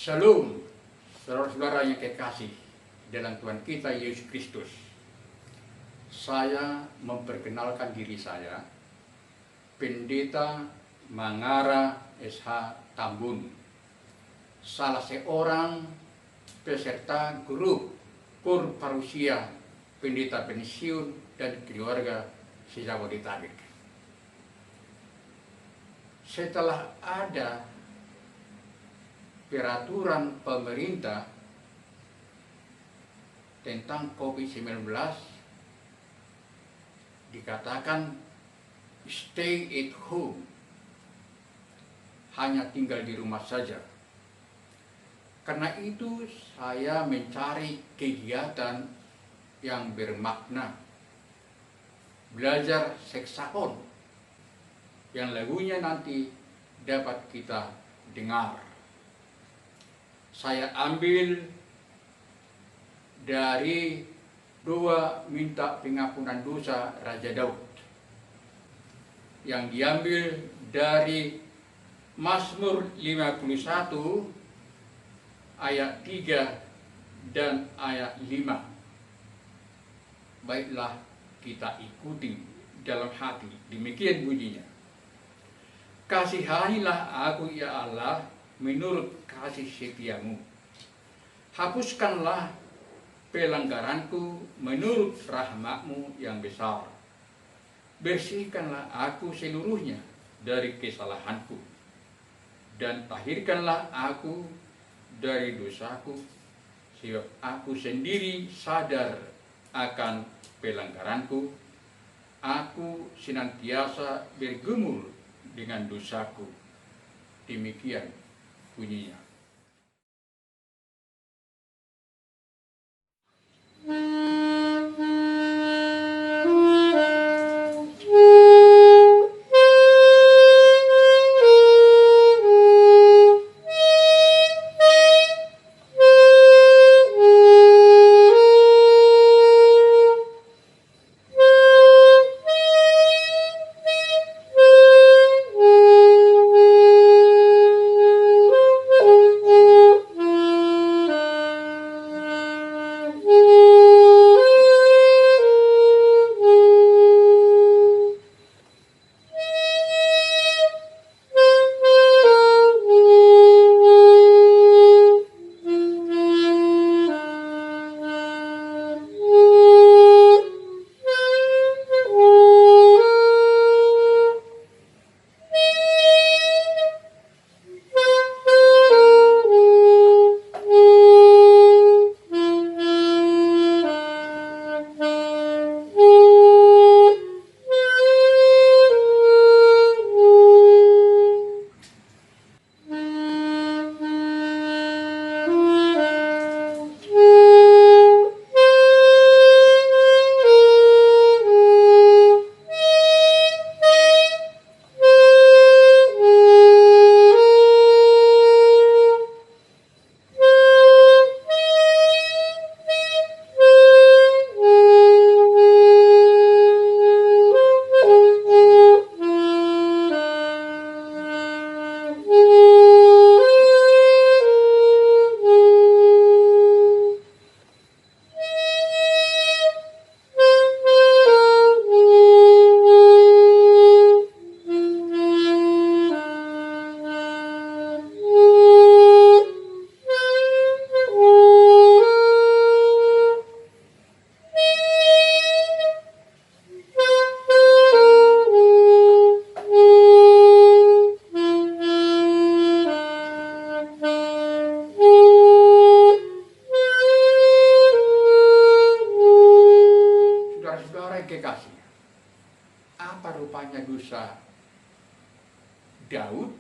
Shalom, saudara-saudara yang kekasih dalam Tuhan kita Yesus Kristus. Saya memperkenalkan diri saya, Pendeta Mangara SH Tambun, salah seorang peserta grup KUR Parusia Pendeta Pensiun dan Keluarga Sejabodetabek. Setelah ada peraturan pemerintah tentang COVID-19, dikatakan stay at home, hanya tinggal di rumah saja. Karena itu saya mencari kegiatan yang bermakna, belajar saksofon yang lagunya nanti dapat kita dengar. Saya ambil dari doa minta pengampunan dosa Raja Daud, yang diambil dari Mazmur 51 ayat 3 dan ayat 5. Baiklah kita ikuti dalam hati. Demikian bunyinya. Kasihanilah aku ya Allah menurut kasih setiamu. Hapuskanlah pelanggaranku menurut rahmatmu yang besar. Bersihkanlah aku seluruhnya dari kesalahanku, dan tahirkanlah aku dari dosaku, sebab aku sendiri sadar akan pelanggaranku. Aku senantiasa bergumul dengan dosaku. Demikian bunyinya. Kekasih, apa rupanya dosa Daud?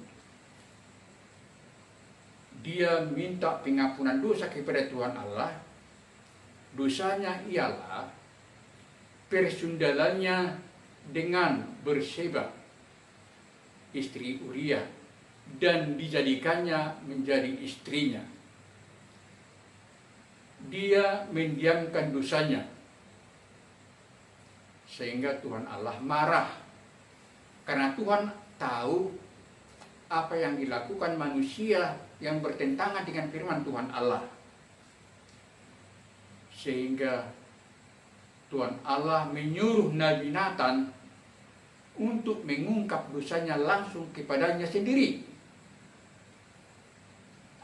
Dia minta pengampunan dosa kepada Tuhan Allah. Dosanya ialah persundalannya dengan Berseba, istri Uria, dan dijadikannya menjadi istrinya. Dia mendiamkan dosanya, sehingga Tuhan Allah marah. Karena Tuhan tahu apa yang dilakukan manusia yang bertentangan dengan firman Tuhan Allah. Sehingga Tuhan Allah menyuruh Nabi Nathan untuk mengungkap dosanya langsung kepadanya sendiri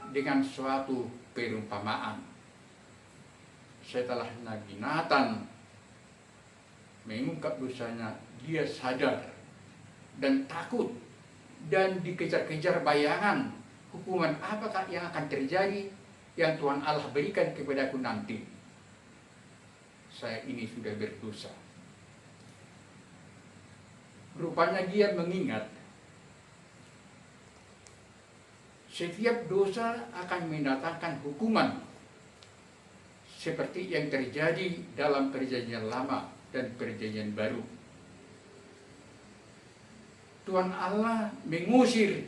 dengan suatu perumpamaan. Setelah Nabi Nathan mengungkap dosanya, dia sadar dan takut dan dikejar-kejar bayangan hukuman apakah yang akan terjadi yang Tuhan Allah berikan kepadaku nanti. Saya ini sudah berdosa. Rupanya dia mengingat setiap dosa akan mendatangkan hukuman seperti yang terjadi dalam Perjanjian Lama dan Perjanjian Baru. Tuhan Allah mengusir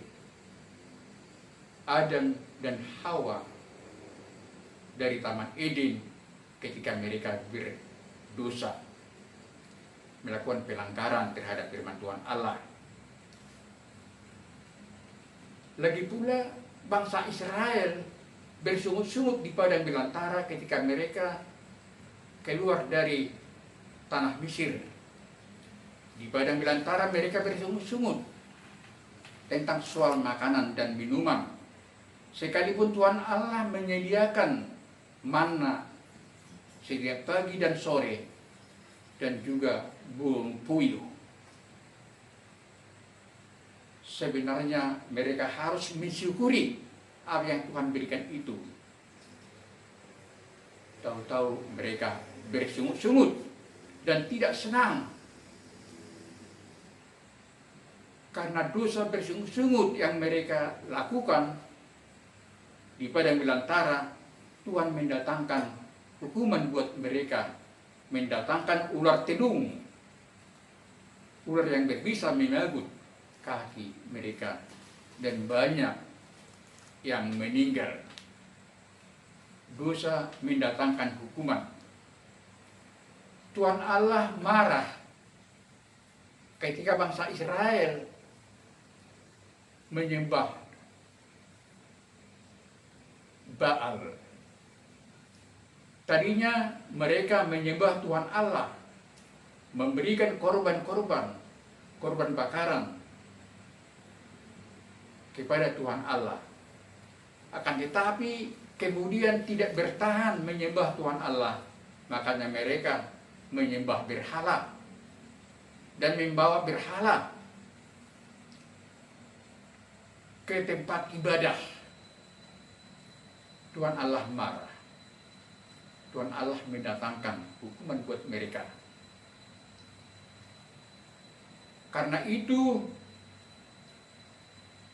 Adam dan Hawa dari Taman Eden ketika mereka berdosa, melakukan pelanggaran terhadap firman Tuhan Allah. Lagi pula bangsa Israel bersungut-sungut di padang belantara ketika mereka keluar dari tanah Mesir. Di padang belantara mereka bersungut-sungut tentang soal makanan dan minuman. Sekalipun Tuhan Allah menyediakan manna setiap pagi dan sore dan juga burung puyuh. Sebenarnya mereka harus mensyukuri apa yang Tuhan berikan itu. Tahu-tahu mereka bersungut-sungut dan tidak senang karena dosa bersungut-sungut yang mereka lakukan di padang belantara. Tuhan mendatangkan hukuman buat mereka, mendatangkan ular telung, ular yang berbisa mengagut kaki mereka, dan banyak yang meninggal. Dosa mendatangkan hukuman. Tuhan Allah marah ketika bangsa Israel menyembah Baal. Tadinya mereka menyembah Tuhan Allah, memberikan korban bakaran kepada Tuhan Allah. Akan tetapi kemudian tidak bertahan menyembah Tuhan Allah, makanya mereka menyembah berhala dan membawa berhala ke tempat ibadah. Tuhan Allah marah. Tuhan Allah mendatangkan hukuman buat mereka. Karena itu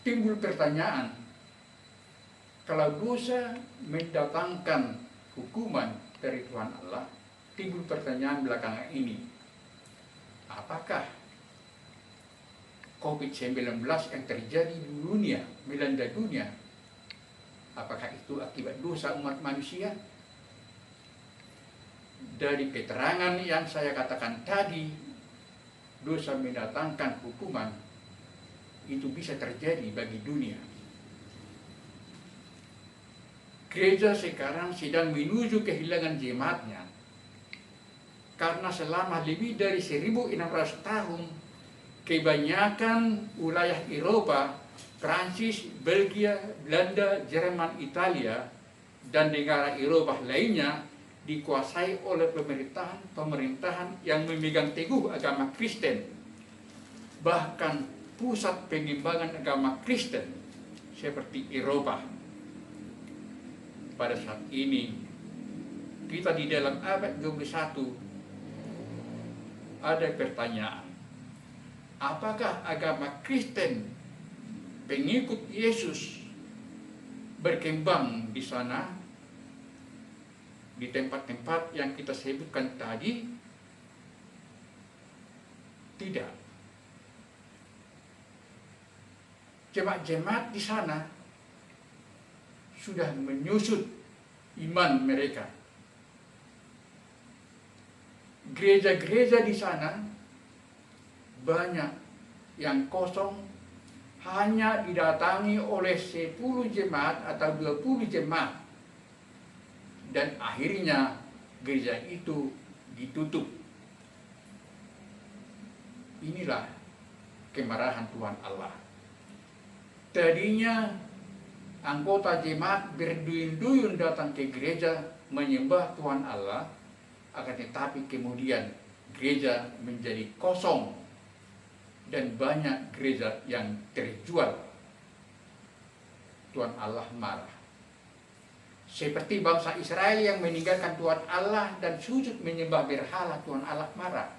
timbul pertanyaan, kalau dosa mendatangkan hukuman dari Tuhan Allah, timbul pertanyaan belakangan ini, apakah COVID-19 yang terjadi di dunia, melanda dunia, apakah itu akibat dosa umat manusia? Dari keterangan yang saya katakan tadi, dosa mendatangkan hukuman itu bisa terjadi bagi dunia. Gereja sekarang sedang menuju kehilangan jemaatnya karena selama lebih dari 1.600 tahun kebanyakan wilayah Eropa, Prancis, Belgia, Belanda, Jerman, Italia, dan negara Eropa lainnya dikuasai oleh pemerintahan yang memegang teguh agama Kristen. Bahkan pusat pengembangan agama Kristen seperti Eropa. Pada saat ini kita di dalam abad 21 ada pertanyaan, apakah agama Kristen pengikut Yesus berkembang di sana, di tempat-tempat yang kita sebutkan tadi? Tidak. Jemaat-jemaat di sana sudah menyusut iman mereka. Gereja-gereja di sana banyak yang kosong hanya didatangi oleh 10 jemaat atau 20 jemaat, dan akhirnya gereja itu ditutup. Inilah kemarahan Tuhan Allah. Tadinya anggota jemaat berduyun-duyun datang ke gereja menyembah Tuhan Allah, akan tetapi kemudian gereja menjadi kosong dan banyak gereja yang terjual. Tuhan Allah marah. Seperti bangsa Israel yang meninggalkan Tuhan Allah dan sujud menyembah berhala, Tuhan Allah marah,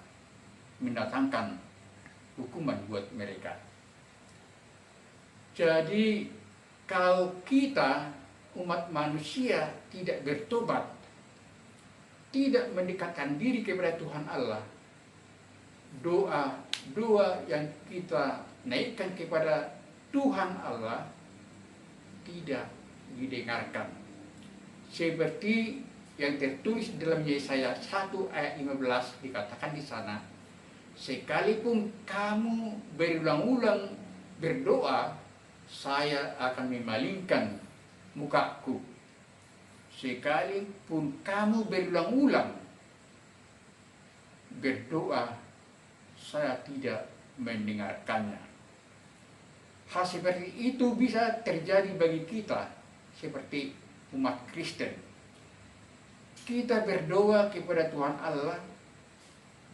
mendatangkan hukuman buat mereka. Jadi kalau kita umat manusia tidak bertobat, tidak mendekatkan diri kepada Tuhan Allah, doa yang kita naikkan kepada Tuhan Allah tidak didengarkan. Seperti yang tertulis dalam Yesaya 1 ayat 15 dikatakan di sana, sekalipun kamu berulang-ulang berdoa, saya akan memalingkan mukaku. Sekalipun kamu berulang-ulang berdoa, saya tidak mendengarkannya. Hal seperti itu bisa terjadi bagi kita seperti umat Kristen. Kita berdoa kepada Tuhan Allah,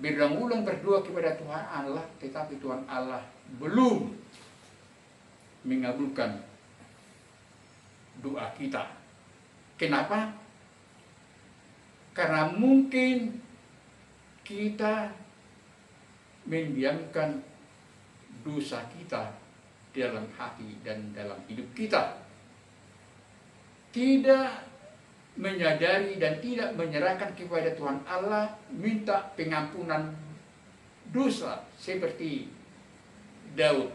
berulang-ulang berdoa kepada Tuhan Allah, tetapi Tuhan Allah belum mengabulkan doa kita. Kenapa? Karena mungkin kita mendiamkan dosa kita dalam hati dan dalam hidup kita, tidak menyadari dan tidak menyerahkan kepada Tuhan Allah, minta pengampunan dosa seperti Daud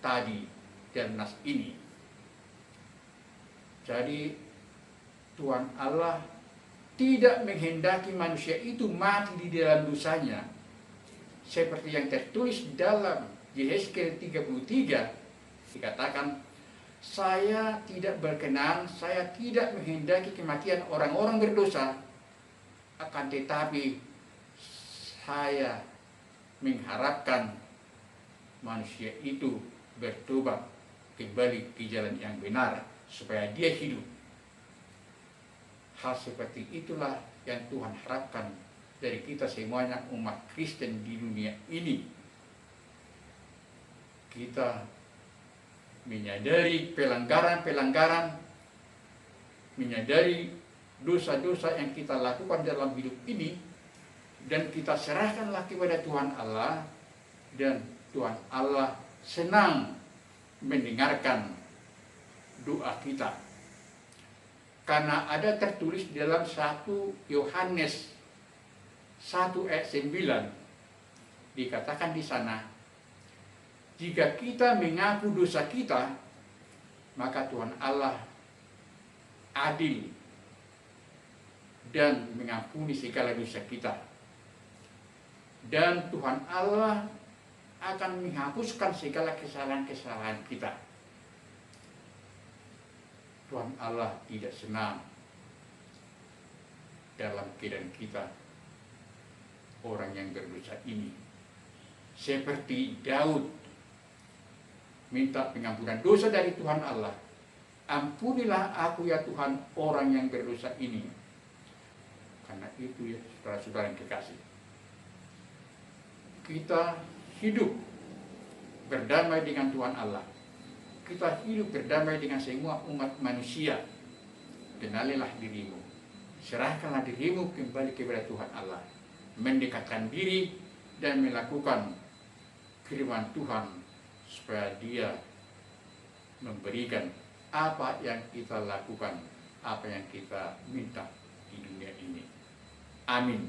tadi dalam nas ini. Jadi Tuhan Allah tidak menghendaki manusia itu mati di dalam dosanya, seperti yang tertulis dalam Yehezkiel 33 dikatakan, saya tidak berkenan, saya tidak menghendaki kematian orang-orang berdosa, akan tetapi saya mengharapkan manusia itu bertobat kembali ke jalan yang benar supaya dia hidup. Hal seperti itulah yang Tuhan harapkan dari kita semuanya umat Kristen di dunia ini. Kita menyadari pelanggaran-pelanggaran, menyadari dosa-dosa yang kita lakukan dalam hidup ini, dan kita serahkanlah kepada Tuhan Allah, dan Tuhan Allah senang mendengarkan doa kita. Karena ada tertulis dalam 1 Yohanes 1 ayat 9, dikatakan di sana, jika kita mengaku dosa kita, maka Tuhan Allah adil dan mengampuni segala dosa kita. Dan Tuhan Allah akan menghapuskan segala kesalahan-kesalahan kita. Tuhan Allah tidak senang dalam keadaan kita, orang yang berdosa ini. Seperti Daud minta pengampunan dosa dari Tuhan Allah. Ampunilah aku ya Tuhan, orang yang berdosa ini. Karena itu ya saudara-saudara yang kekasih, kita hidup berdamai dengan Tuhan Allah. Kita hidup berdamai dengan semua umat manusia. Kenalilah dirimu, serahkanlah dirimu kembali kepada Tuhan Allah, mendekatkan diri dan melakukan firman Tuhan, supaya dia memberikan apa yang kita lakukan, apa yang kita minta di dunia ini. Amin.